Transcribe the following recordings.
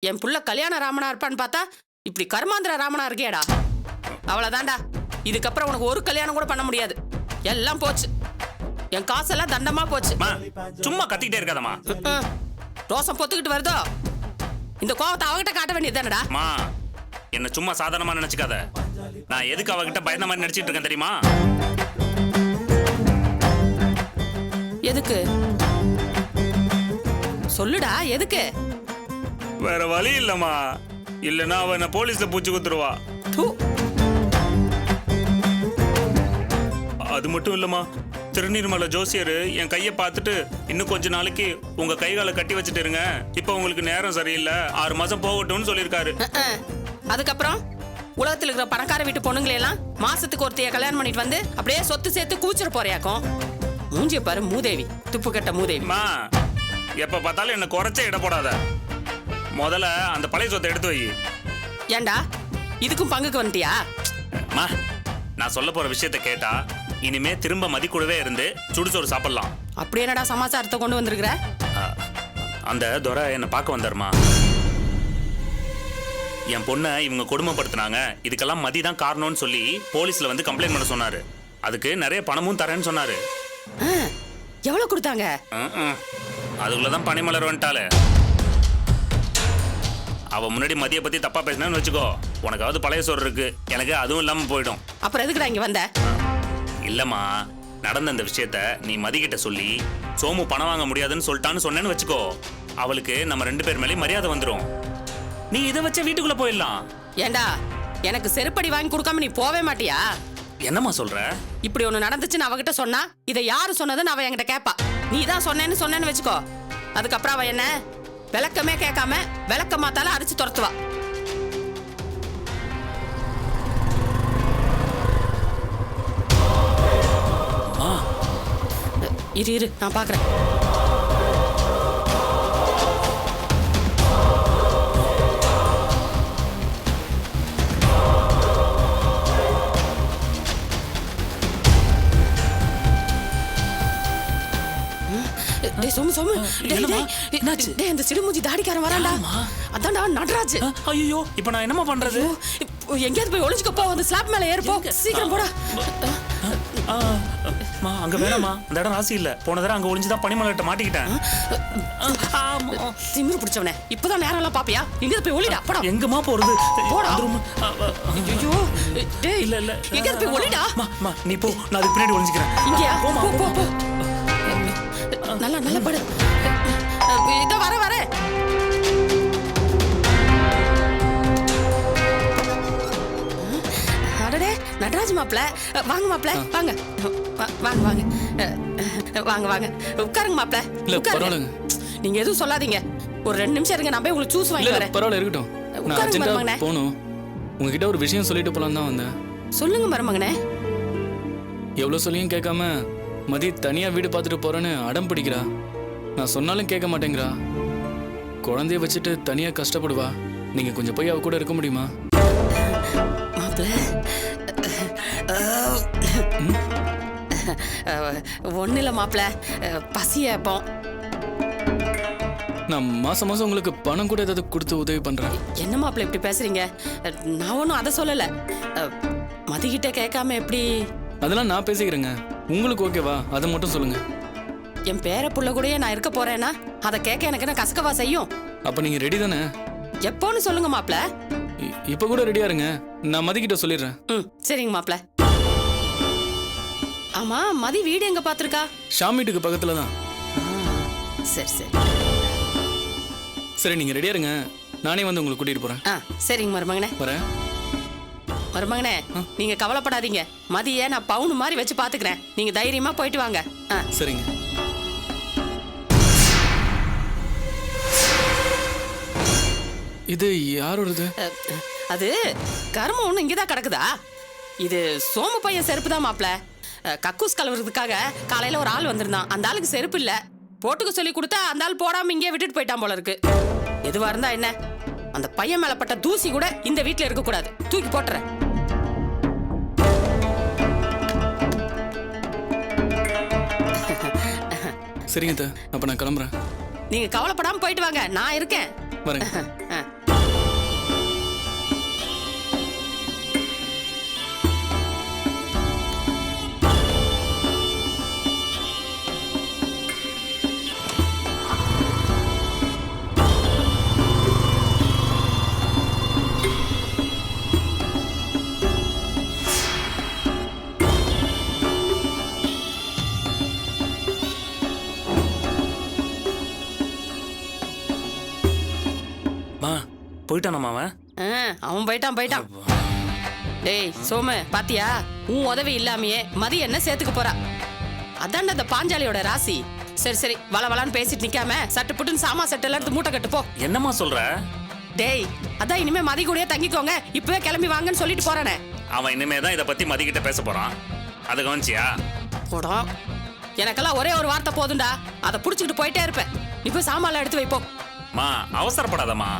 என் புள்ள கல்யாண ராமனா இருப்பான்னு பார்த்தா இப்படி கர்மாந்திர ராமனா இருக்கேடா. அவ்வளவுதான்டா. இதுக்கப்புறம் உனக்கு ஒரு கல்யாணம் கூட பண்ண முடியாது. எல்லாம் போச்சு. என் காசெல்லாம் தண்டமா போச்சு. சும்மா கத்திக்கிட்டே இருக்காதம்மா. ரோசம் பொத்துக்கிட்டு வருதோ, இந்த கோவத்தை அவகிட்ட காட்ட வேண்டியதுதானடா. என்ன சும்மா சாதாரணமா நினைச்சுக்காத. நான் எதுக்கு அவகிட்ட பயந்த மாதிரி நடிச்சிட்டு இருக்கேன் தெரியுமா? எதுக்கு சொல்லுடா, எதுக்கு? வேற வழி இல்லம்மா. இல்லனா அவ என்ன போலீஸ்ல பூச்சி குத்துருவா. அது மட்டும் இல்லம்மா, திருநீர்மலை ஜோசியர் என் கையை பார்த்துட்டு இன்னும் கொஞ்ச நாளைக்கு உங்க கைகால கட்டி வச்சுட்டு இருங்க, இப்ப உங்களுக்கு நேரம் சரியில்லை, 6 மாசம் போகட்டும்னு சொல்லியிருக்காரு. அதுக்கப்புறம் உலகத்தில் இருக்கிற பணக்கார வீட்டு பொண்ணுங்களெல்லாம் மாசத்துக்கு ஒருத்தைய கல்யாணம் பண்ணிட்டு வந்து அப்படியே சொத்து சேர்த்து கூச்சிட போறியாக்கும். மூஞ்சிய பாரு மூதேவி, துப்பு கட்ட மூதேவிமா. எப்ப பார்த்தாலும் என்ன குறைச்ச இட போடாத. முதல்ல அந்த பழைய சொத்தை எடுத்து வை. ஏண்டா இதுக்கும் பங்குக்கு வந்துட்டியா? நான் சொல்ல போற விஷயத்தை கேட்டா இனிமே திரும்ப மதி கூடவே இருந்து சுடுசோறு சாப்பிடலாம். அப்படி என்னடா சமாச்சாரத்தை கொண்டு வந்திருக்கிற? அந்த துரை என்ன பார்க்க வந்தாருமா. என் பொண்ணை இவங்க கொடுமைப்படுத்தினாங்க, இதுக்கெல்லாம் மதி தான் காரணம்னு சொல்லி போலீஸ்ல வந்து கம்ப்ளைண்ட் பண்ண சொன்னாரு. அதுக்கு நிறைய பணமும் தரேன்னு சொன்னாரு. எவ்வளவு கொடுத்தாங்க? அதுக்குள்ளதான் பனிமலர் வந்துட்டாளே. அவ முன்னாடி மதிய பத்தி தப்பா பேசினான்னு வச்சுக்கோ, உனக்காவது பழைய சோறு இருக்கு, எனக்கு அதுவும் இல்லாம போயிடும். அப்புறம் எதுக்குடா இங்க வந்த? இல்லம்மா, நடந்த இந்த விஷயத்த நீ மதிக்கிட்ட சொல்லி சோமு பணம் வாங்க முடியாதுன்னு சொல்லிட்டான்னு சொன்னேன்னு வச்சுக்கோ, அவளுக்கு நம்ம 2 பேர் மேலே மரியாதை வந்துடும். நீ இதை வச்ச வீட்டுக்குள்ள போயிடலாம். ஏண்டா எனக்கு செருப்படி வாங்கி கொடுக்காம நீ போவே மாட்டியா? என்னம்மா சொல்ற? இப்படி ஒண்ணு நடந்துச்சுன்னு அவகிட்ட சொன்னா இதை யாரு சொன்னதுன்னு அவ என்கிட்ட கேப்பா. நீ தான் சொன்னேன்னு வச்சுக்கோ, அதுக்கப்புறம் அவ என்ன விளக்கமே கேட்காம விளக்க மாத்தால அடிச்சு துரத்துவா. இரு நான் பாக்குறேன். இந்த சிடுமூஞ்சி தாடிக்காரன் வரான்டா. அதான்டா நடராஜ். ஐயோ, இப்போ நான் என்னமா பண்றது? எங்கேயாவது போய் ஒளிஞ்சுக்க போ. அந்த ஸ்லாப் மேல ஏறு போ, சீக்கிரம் போடா. அங்க வேணாமா, அந்த இடம் ராசி இல்ல. போன தடவை அங்க ஒளிஞ்சுதான் பனிமலர்கிட்ட மாட்டிக்கிட்டேன். திமிரு பிடிச்சவனே, இப்பதான் நேரம் எல்லாம் பாப்பியா? எங்க போய் ஒளிடா, போடா. எங்கம்மா போறது? போடா. ஐயோ டேய், இல்ல எங்க போய் ஒளிடா. நீ போ, நான் அதுக்கு பின்னாடி ஒளிஞ்சுக்கிறேன். இங்கயா? போ போ. நல்லா படு. இதோ வர அடடே, நடராஜ் மாப்ள, வாங்க மாப்ள, வாங்க உட்காருங்க மாப்ள. பரவாயில்லைங்க, நீங்க எதுவும் சொல்லாதீங்க. ஒரு 2 நிமிஷம் இருங்க, நான் போய் உங்களுக்கு ஜூஸ் வாங்கி வரேன். பரவாயில்ல, இருக்கட்டும். நான் அர்ஜென்ட்டா போணும். உங்ககிட்ட ஒரு விஷயம் சொல்லிட்டு போலாம் தான் வந்தேன். சொல்லுங்க மருமகனே. எவ்வளவு சொல்லியும் கேட்காம மதி தனியா வீடு பார்த்துட்டு போறேன்னு அடம் பிடிக்கிறா. நான் சொன்னாலும் கேட்க மாட்டேங்கிறா. குழந்தைய வச்சுட்டு தனியா கஷ்டப்படுவா. நீங்க கொஞ்சம் போய் அவ கூட இருக்க முடியுமா? மாப்ள, ஒண்ணு இல்ல மாப்ள, பசிய இப்போ. நான் மாசம் உங்களுக்கு பணம் கூட ஏதாவது கொடுத்து உதவி பண்றேன். என்ன மாப்ள இப்படி பேசுறீங்க? நான் ஒன்றும் அதை சொல்லல. மதிக்கிட்ட கேட்காம எப்படி? அதெல்லாம் நான் பேசிக்கிறேங்க. உங்களுக்கு ஓகேவா? அதை மட்டும் சொல்லுங்க. என் பேர புள்ள கூடயே நான் இருக்க போறேன்னா அதை கேட்க எனக்கு என்ன கசக்கவா செய்யும்? அப்ப நீங்க ரெடி தானே? எப்போன்னு சொல்லுங்க மாப்ள. இப்ப கூட ரெடியா இருங்க, நான் மதிக்கிட்ட சொல்லிடுறேன். சரிங்க மாப்ள. ஆமா, மதி வீடு எங்க பாத்துருக்கா? ஷாம் வீட்டுக்கு பக்கத்துல தான். சரி. சரி, நீங்க ரெடியா இருங்க, நானே வந்து உங்களை கூட்டிட்டு போறேன். சரிங்க மருமகனே. வரேன். மருமகனே, நீங்க கவலைப்படாதீங்க. மதிய நான் பவுன் மாதிரி வச்சு பாத்துக்கிறேன். நீங்க தைரியமா போயிட்டு வாங்க. சரிங்க. இது யாரோடது? அது கர்மம் ஒண்ணு இங்கதான் கிடக்குதா? இது சோமு பையன் செருப்பு தான் மாப்ள. கக்கூஸ் கலவரத்துக்காக காலையில ஒரு ஆள் வந்திருந்தான். அந்த ஆளுக்கு செருப்பு இல்ல, போட்டுக்க சொல்லி கொடுத்தா அந்த ஆள் போடாம இங்கே விட்டுட்டு போயிட்டான் போல இருக்கு. எதுவா இருந்தா என்ன, அந்த பையன் மேல பட்ட தூசி கூட இந்த வீட்டுல இருக்க கூடாது. தூக்கி போட்டுறேன். சரிங்க, அப்ப நான் கிளம்புறேன். நீங்க கவலைப்படாம போயிட்டு வாங்க, நான் இருக்கேன். வரேன். போயிட்டானாமா அவன்? அவன் போயிட்டான். டேய் சோமு, பாத்தியா? உன் உதவி இல்லாமையே மதி என்ன சேர்த்துக்க போறா. அதான் அந்த பாஞ்சாலியோட ராசி. சரி வளவளான்னு பேசிட்டு நிக்காம சட்டு புட்டுன்னு சாமா செட்டு எல்லாம் எடுத்து மூட்டை கட்டு போ. என்னம்மா சொல்ற? டேய் அதான் இனிமே மதி கூடயே தங்கிக்கோங்க, இப்பவே கிளம்பி வாங்கன்னு சொல்லிட்டு போறானே. அவன் இனிமே தான் இதை பத்தி மதிக்கிட்ட பேச போறான். அதை கவனிச்சியா? போடா, எனக்கெல்லாம் ஒரே ஒரு வார்த்தை போதும்டா, அதை புடிச்சுக்கிட்டு போயிட்டே இருப்பேன். நீ போய் சாமான்லாம் எடுத்து வைப்போம். மா அவசரப்படாதம்மா.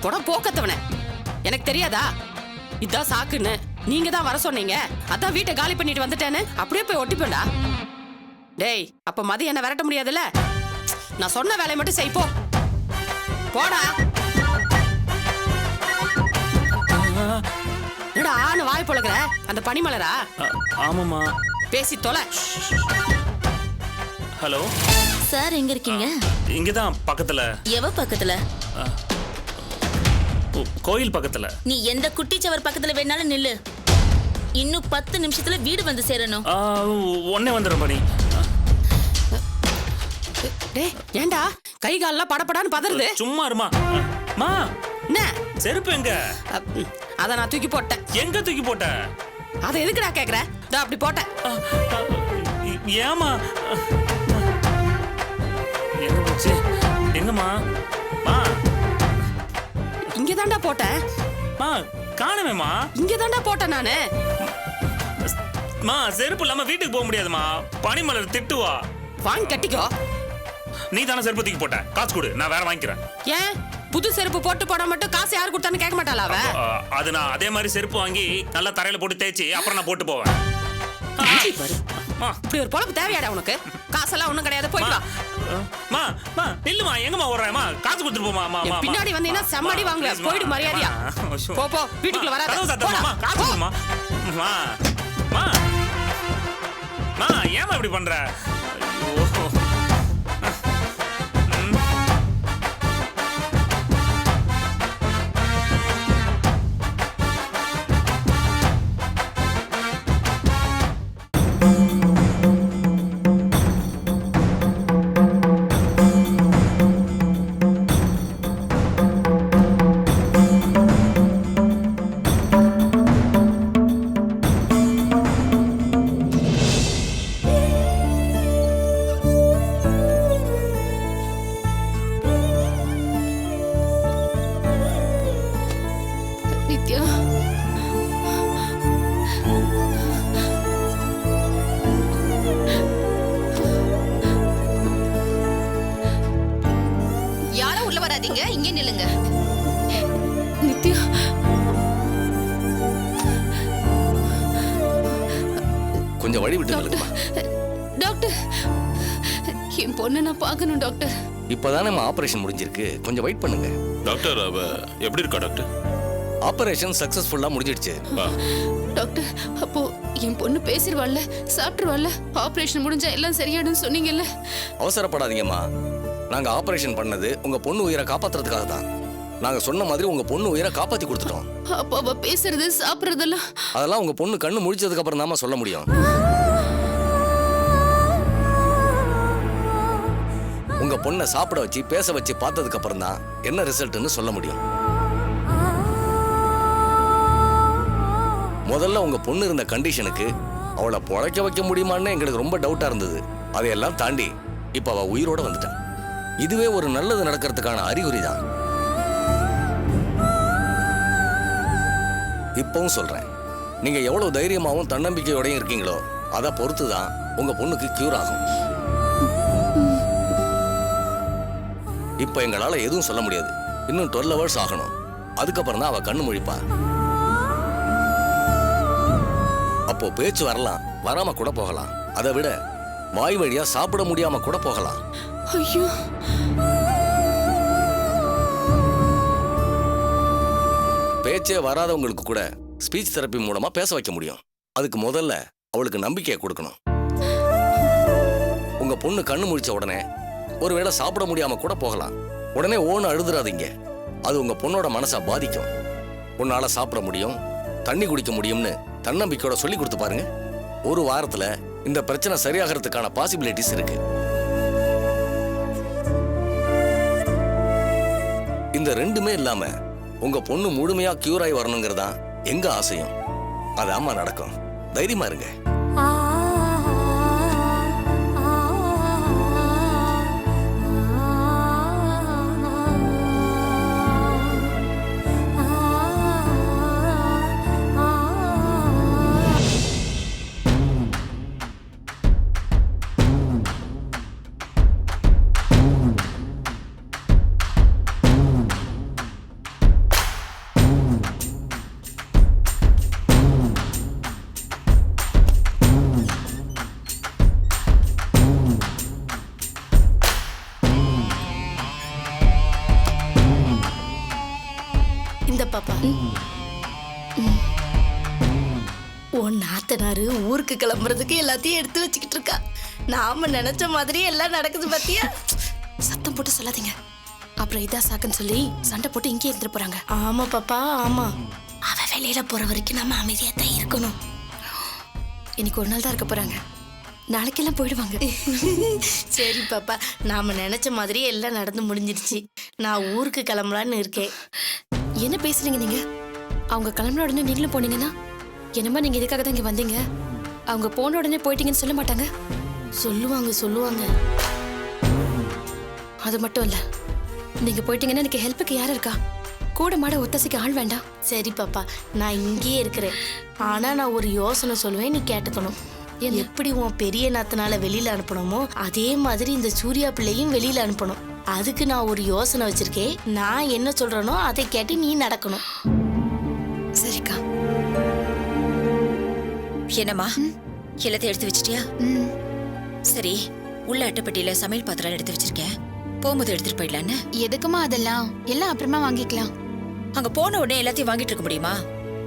போடா போக்கத்தவனே, எனக்கு தெரியாதா இதான் சாக்குன்னு? நீங்க தான் வர சொன்னீங்க, அதான் வீட்டை காலி பண்ணிட்டு வந்துட்டேன்னு அப்படியே போய் ஒட்டிப்பேன்டா. டேய் அப்ப மதி என்ன விரட்ட முடியாதுல்ல? நான் சொன்ன வேலையை மட்டும் செய், போ போடா. என்னடா ஆன வாய் பொழக்கிற? அந்த பனிமலரா? ஆமாம்மா. பேசி தொலை. ஹலோ சார், எங்க இருக்கீங்க? இங்கதான் பக்கத்துல. எவ பக்கத்துல? கோயில் பக்கத்துல. நீ எந்த குட்டிச்சவர் பக்கத்துல வேணாலும் நில்லு. இன்னும் 10 நிமிஷத்துல வீடு வந்து சேரணும். ஒன்னே வந்துடும் பண்ணி. டேய் ஏண்டா கை கால்லாம் படபடான்னு பதறுது? சும்மா இருமா. மா என்ன செருப்பு எங்க? அத நான் தூக்கி போட்டேன். எங்க தூக்கி போட்ட? அத எதுக்குடா கேக்குற? இதோ அப்படி போட்டேன். ஏமா எங்க போச்சு? எங்கம்மா? மா இங்க தான்டா போட்டேன். மா காணவேமா? இங்க தான்டா போட்டேன் நானு. மா செருப்பு இல்லாம வீட்டுக்கு போக முடியாதுமா. பனிமலர் திட்டுவா. வாங்கி கட்டிக்கோ. நீ தானே செருப்பு தூக்கி போட்ட, காசு கொடு, நான் வேற வாங்கிக்கிறேன். ஏன் புது செருப்பு போட்டு போட மட்டும் காசு யாரு கொடுத்தான்னு கேட்க மாட்டாளா அவ? அது நான் அதே மாதிரி செருப்பு வாங்கி நல்லா தரையில போட்டு தேய்ச்சி அப்புறம் நான் போட்டு போவேன். இப்படி ஒரு பொழப்பு தேவையாடா உனக்கு? காசெல்லாம் ஒண்ணும் கிடையாது, போயிட்டு வா. மா மா இல்லம்மா, எங்கம்மா ஓடுறேம்மா? காசு கொடுத்துட்டு போமா. என் பின்னாடி வந்தீங்கன்னா செம்மடி வாங்குவ. போயிடு மரியாதையா. போ வீட்டுக்குள்ள வராத. காசு கொடுமா. மா மா மா ஏமா இப்படி பண்ற? ஐயோ. நித்யா, யாரும் உள்ள வராதீங்க, இங்கே நில்லுங்க. நித்யா, கொஞ்சம் வழி விட்டு நில்லுங்கம்மா. டாக்டர், என் பொண்ணை நான் பார்க்கணும் டாக்டர். இப்பதானே ஆபரேஷன் முடிஞ்சிருக்கு, கொஞ்சம் வெயிட் பண்ணுங்க. டாக்டர் அவ எப்படி இருக்கா டாக்டர்? ஆபரேஷன் சக்சஸ்ஃபுல்லா முடிஞ்சிடுச்சு. டாக்டர், அப்போ என் பொண்ணு பேசிடுவாள்ல, சாப்பிட்டுருவாள்ல, ஆபரேஷன் முடிஞ்சா எல்லாம் சரியாயிடும் சொன்னீங்கல்ல? அவசரப்படாதீங்கம்மா. நாங்க ஆபரேஷன் பண்ணது உங்க பொண்ணு உயிரை காப்பாத்துறதுக்காக தான். நாங்க சொன்ன மாதிரி உங்க பொண்ணு உயிரை காப்பாத்தி கொடுத்துட்டோம். அப்போ அவ பேசுறது சாப்பிடுறதெல்லாம் அதெல்லாம் உங்க பொண்ணு கண்ணு முழிச்சதுக்கு அப்புறம் தாமா சொல்ல முடியும். உங்க பொண்ணை சாப்பிட வச்சு பேச வச்சு பார்த்ததுக்கு அப்புறம் தான் என்ன ரிசல்ட்னு சொல்ல முடியும். முதல்ல உங்க பொண்ணு இருந்த கண்டிஷனுக்கு அவளை பொழைக்க வைக்க முடியுமான்னு எங்களுக்கு ரொம்ப டவுட்டா இருந்தது. அதையெல்லாம் தாண்டி இப்ப அவ உயிரோட வந்துட்டான். இதுவே ஒரு நல்லது நடக்கிறதுக்கான அறிகுறி தான். இப்பவும் சொல்றேன், நீங்க எவ்வளவு தைரியமாவும் தன்னம்பிக்கையோடையும் இருக்கீங்களோ அதை பொறுத்து தான் உங்க பொண்ணுக்கு கியூர் ஆகும். இப்ப எங்களால எதுவும் சொல்ல முடியாது. இன்னும் 12 hours ஆகணும். அதுக்கப்புறம் தான் அவ கண்ணு முழிப்பா. அப்போ பேச்சு வரலாம், வராம கூட போகலாம். அதை விட வாய் வழியா சாப்பிட முடியாம கூட போகலாம். ஐயோ, பேச்சே வராதவங்களுக்கு கூட ஸ்பீச் தெரப்பி மூலமா பேச வைக்க முடியும். அதுக்கு முதல்ல அவளுக்கு நம்பிக்கையை கொடுக்கணும். உங்க பொண்ணு கண்ணு முழிச்ச உடனே ஒருவேளை சாப்பிட முடியாம கூட போகலாம். உடனே ஓன்னு அழுதுறாதீங்க. அது உங்க பொண்ணோட மனசை பாதிக்கும். உன்னால சாப்பிட முடியும், தண்ணி குடிக்க முடியும்னு தன்னம்பிக்கையோட சொல்லி கொடுத்து பாருங்க. ஒரு வாரத்துல இந்த பிரச்சனை சரியாகிறதுக்கான பாசிபிலிட்டிஸ் இருக்கு. இந்த ரெண்டுமே இல்லாம உங்க பொண்ணு முழுமையா கியூர் ஆகி வரணுங்கிறதான் எங்க ஆசையும். அது ஆமா நடக்கும். தைரியமா இருங்க. இந்த பாப்பா உன் நாத்தனாரு ஊருக்கு கிளம்புறதுக்கு எல்லாத்தையும் எடுத்து வச்சுக்கிட்டு இருக்கா. நாம நினைச்ச மாதிரி எல்லாம் நடக்குது பாத்தியா? சத்தம் போட்டு சொல்லாதீங்க, அப்புறம் இதா சாக்குன்னு சொல்லி சண்டை போட்டு இங்கே இருந்துட்டு போறாங்க. ஆமா பாப்பா ஆமா. அவ வெளியில போற வரைக்கும் நம்ம அமைதியா தான் இருக்கணும். இன்னைக்கு ஒரு நாள் தான் இருக்க போறாங்க, நாளைக்கெல்லாம் போயிடுவாங்க. சரி பாப்பா, நாம நினைச்ச மாதிரி எல்லாம் நடந்து முடிஞ்சிருச்சு. நான் ஊருக்கு கிளம்பலான்னு இருக்கேன். என்ன பேசுறீங்க நீங்க? அவங்க கிளம்புன உடனே நீங்களும் போனீங்கன்னா என்னமா நீங்க இதுக்காக தான் இங்க வந்தீங்க? அவங்க போன உடனே போயிட்டீங்கன்னு சொல்ல மாட்டாங்க? சொல்லுவாங்க. அது மட்டும் இல்ல, நீங்க போயிட்டீங்கன்னா எனக்கு ஹெல்ப்புக்கு யார் இருக்கா? கூட மாட ஒத்தசைக்கு ஆள் வேண்டாம். சரி பாப்பா, நான் இங்கேயே இருக்கிறேன். ஆனா நான் ஒரு யோசனை சொல்லுவேன், நீ கேட்டுக்கணும். எப்படி உன் பெரிய நாத்தனால வெளியில அனுப்பணுமோ அதே மாதிரி இந்த சூர்யா பிள்ளையும் வெளியில அனுப்பணும். அதுக்கு நான் ஒரு யோசனை வச்சிருக்கேன். நான் என்ன சொல்றேனோ அதை கேட்டு நீ நடக்கணும். சரிக்கா. என்னம்மா எல்லாத்தையும் எடுத்து வச்சிட்டியா? சரி, உள்ள அட்டைப்பட்டியில சமையல் பாத்திரம் எடுத்து வச்சிருக்கேன். போகும்போது எடுத்துட்டு போயிடலான்னு. எதுக்குமா அதெல்லாம்? எல்லாம் அப்புறமா வாங்கிக்கலாம். அங்க போன உடனே எல்லாத்தையும் வாங்கிட்டு இருக்க முடியுமா?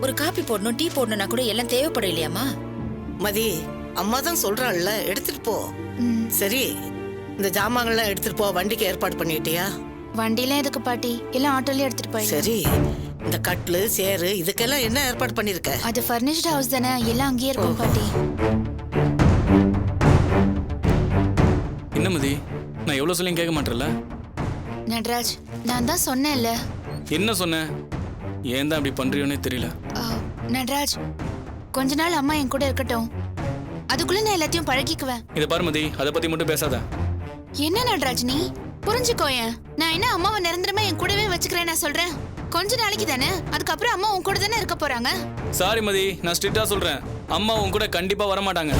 ஒரு காபி போடணும், டீ போடணும்னா கூட எல்லாம் தேவைப்படும் இல்லையாமா? மதி, அம்மா தான் சொல்றாள்ல, எடுத்துட்டு போ. சரி, இந்த ஜாமான்லாம் எடுத்துட்டு போ. வண்டிக்கு ஏற்பாடு பண்ணிட்டியா? வண்டியில எதுக்கு பாட்டி? எல்லாம் ஆட்டோலயே எடுத்துட்டு போய். சரி, இந்த கட்லு சேரு இதுக்கெல்லாம் என்ன ஏற்பாடு பண்ணிருக்க? அது ஃபர்னிஷ்ட் ஹவுஸ் தானே, எல்லாம் அங்கேயே இருக்கும் பாட்டி. என்ன மதி, நான் எவ்வளவு சொல்லியும் கேட்க மாட்டேன்ல? நட்ராஜ், நான் தான் சொன்னேன்ல. என்ன சொன்னேன்? ஏன் தான் அப்படி பண்றியோன்னே தெரியல. நட்ராஜ், கொஞ்ச நாள் அம்மா என் கூட இருக்கட்டும், அதுக்குள்ள நான் எல்லாத்தையும் பழகிக்குவேன். இதை பாரு மதி, அதை பத்தி மட்டும் பேசாத. என்ன நட்ராஜ் நீ புரிஞ்சுக்கோயேன். நான் என்ன அம்மாவை நிரந்தரமா என் கூடவே வச்சுக்கிறேன் நான் சொல்றேன். கொஞ்ச நாளைக்கு தானே, அதுக்கப்புறம் அம்மா உன் கூட தானே இருக்க போறாங்க. சாரி மதி, நான் ஸ்ட்ரிக்டா சொல்றேன். அம்மா உன் கூட கண்டிப்பா வர மாட்டாங்க.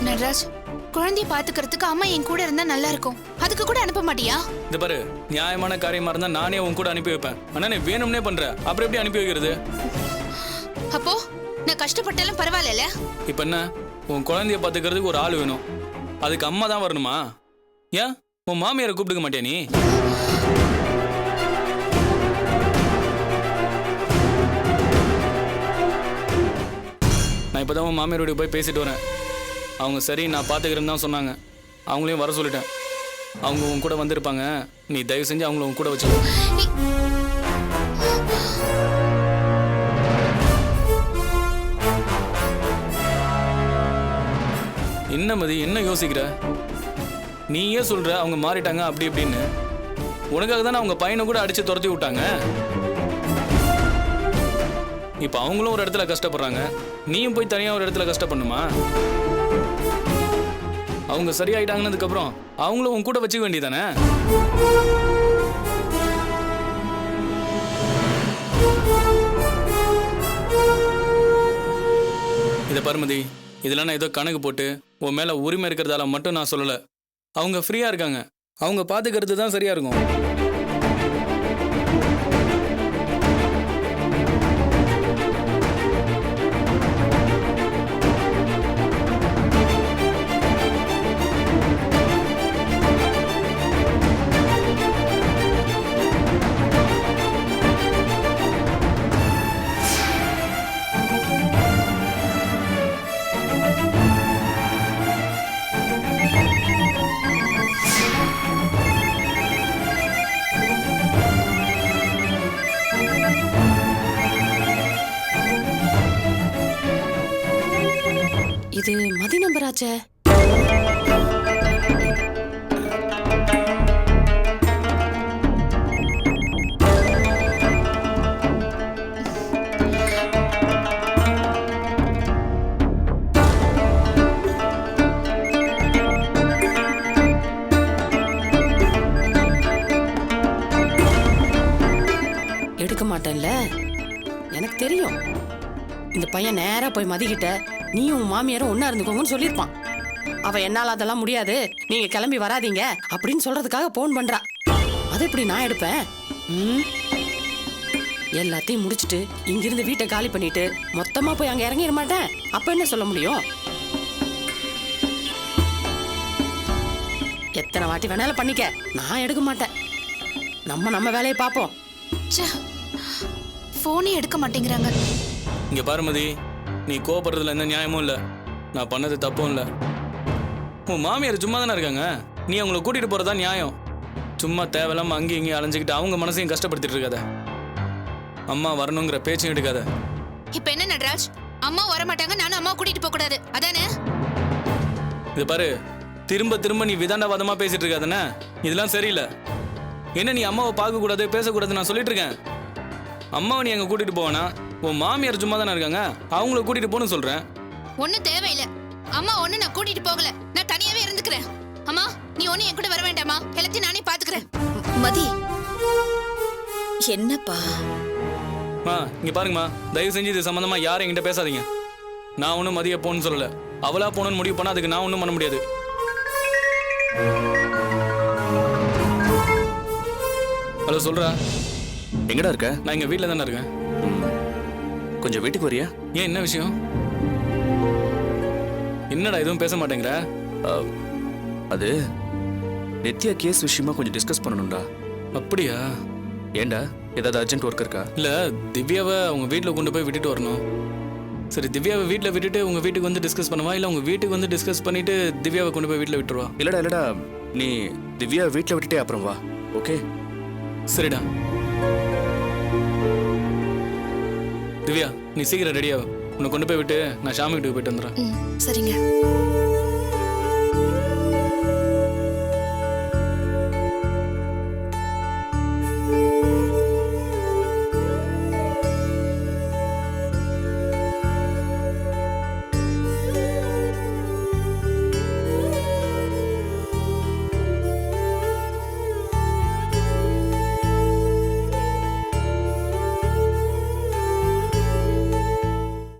நட்ராஜ், குழந்தைய பாத்துக்கிறதுக்கு அம்மா என் கூட இருந்தா நல்லா இருக்கும். அதுக்கு கூட அனுப்ப மாட்டியா? இந்த பாரு, நியாயமான காரியமா இருந்தா நானே உன் கூட அனுப்பி வைப்பேன். ஆனா நீ வேணும்னே பண்ற, அப்புறம் எப்படி அனுப்பி வைக்கிறது? அப்போ நான் கஷ்டப்பட்டாலும் பரவாயில்ல. இப்ப என்ன, உன் குழந்தைய பாத்துக்கிறதுக்கு ஒரு ஆள் வேணும், அதுக்கு அம்மா தான் வரணுமா? ஏன் உன் மாமியாரை கூப்பிட்டுக்க மாட்டியா நீ? நான் இப்பதான் உன் மாமியாரோட போய் பேசிட்டு வரேன். அவங்க சரி நான் பாத்துக்கிறேன்னு தான் சொன்னாங்க. அவங்களையும் வர சொல்லிட்டேன். அவங்க உன் கூட வந்திருப்பாங்க. நீ தயவு செஞ்சு அவங்கள உன் கூட வச்சுக்கோ. என்ன மதி, என்ன யோசிக்கிற? நீயே சொல்ற அவங்க மாறிட்டாங்க அப்படி இப்படின்னு. உனக்காக தானே அவங்க பையனை கூட அடிச்சு துரத்தி விட்டாங்க. இப்ப அவங்களும் ஒரு இடத்துல கஷ்டப்படுறாங்க, நீயும் போய் தனியா ஒரு இடத்துல கஷ்டப்படணுமா? அவங்க சரியாயிட்டாங்கன்னதுக்கு அப்புறம் அவங்களும் உன் கூட வச்சுக்க வேண்டியதானே? இத பருமதி, இதெல்லாம் நான் ஏதோ கணக்கு போட்டு உன் மேல உரிமை இருக்கிறதால மட்டும் நான் சொல்லல. அவங்க ஃப்ரீயா இருக்காங்க, அவங்க பாத்துக்கிறது தான் சரியா இருக்கும். பேர் ஆச்சே. எடுக்க மாட்டேன்ல, எனக்கு தெரியும். இந்த பையன் நேரா போய் மதிக்கிட்ட நீயும் உன் மாமியாரும் ஒண்ணா இருந்துக்கோங்கன்னு சொல்லியிருப்பான். அவ என்னால அதெல்லாம் முடியாது, நீங்க கிளம்பி வராதீங்க அப்படின்னு சொல்றதுக்காக போன் பண்றா. அது எப்படி நான் எடுப்பேன்? எல்லாத்தையும் முடிச்சிட்டு இங்கிருந்து வீட்டை காலி பண்ணிட்டு மொத்தமா போய் அங்க இறங்கிட மாட்டேன். அப்ப என்ன சொல்ல முடியும்? எத்தனை வாட்டி வேணாலும் பண்ணிக்க, நான் எடுக்க மாட்டேன். நம்ம வேலையை பார்ப்போம். போனே எடுக்க மாட்டேங்கிறாங்க. இங்க பாரு மதி, நீ கோபப்படுறதுல எந்த நியாயமும் இல்லை, நான் பண்ணது தப்பும் இல்லை. உன் மாமியார் சும்மா தானே இருக்காங்க, நீ அவங்கள கூட்டிட்டு போறதா நியாயம். சும்மா தேவையில்லாம அங்கேயும் இங்கேயும் அலைஞ்சிக்கிட்டு அவங்க மனசையும் கஷ்டப்படுத்திட்டு இருக்காத. அம்மா வரணுங்கிற பேச்சையும் எடுக்காத. இப்ப என்ன நடராஜ், அம்மா வர மாட்டாங்க, நானும் அம்மா கூட்டிட்டு போக கூடாது அதானே? இது பாரு, திரும்ப திரும்ப நீ விதாண்டவாதமா பேசிட்டு இருக்காதானே, இதெல்லாம் சரியில்லை. என்ன நீ அம்மாவை பார்க்க கூடாது பேசக்கூடாது நான் சொல்லிட்டு இருக்கேன். அம்மாவை நீ அங்க கூட்டிட்டு போவேனா? உன் மாமியார் சும்மா தானே இருக்காங்க, அவங்கள கூட்டிட்டு போன்னு சொல்றேன். ஒண்ணும் தேவையில்லை, அம்மா ஒண்ணு நான் கூட்டிட்டு போகல, நான் தனியாவே இருந்துக்கிறேன். அம்மா நீ ஒண்ணு என் கூட வர வேண்டாமா, எல்லாத்தையும் நானே பாத்துக்கிறேன். மதி என்னப்பா? இங்க பாருங்கம்மா, தயவு செஞ்சு இது சம்பந்தமா யாரும் என்கிட்ட பேசாதீங்க. நான் ஒன்றும் மதிய போன்னு சொல்லல, அவளா போகணும்னு முடிவு பண்ணா அதுக்கு நான் ஒன்றும் பண்ண முடியாது. ஹலோ சொல்றா. எங்கடா இருக்க? நான் எங்க வீட்டில் தானே இருக்கேன். கொஞ்சம் வீட்டுக்கு வரியா? ஏன், என்ன விஷயம்? என்னடா எதுவும் பேச மாட்டேங்கிற? அது நித்யா கேஸ் விஷயமா கொஞ்சம் டிஸ்கஸ் பண்ணணும்டா. அப்படியா? ஏண்டா, ஏதாவது அர்ஜென்ட் ஒர்க் இருக்கா? இல்ல, திவ்யாவை உங்க வீட்டில் கொண்டு போய் விட்டுட்டு வரணும். சரி, திவ்யாவை வீட்டில் விட்டுட்டு உங்க வீட்டுக்கு வந்து டிஸ்கஸ் பண்ணுவா, இல்லை உங்க வீட்டுக்கு வந்து டிஸ்கஸ் பண்ணிட்டு திவ்யாவை கொண்டு போய் வீட்டில் விட்டுருவா? இல்லடா, நீ திவ்யா வீட்டில் விட்டுட்டே அப்புறம் வா. ஓகே சரிடா. திவ்யா, நீ சீக்கிரம் ரெடியா, உன்னை கொண்டு போய் விட்டு நான் ஷாமி வீட்டுக்கு போயிட்டு வந்துடுறேன். சரிங்க.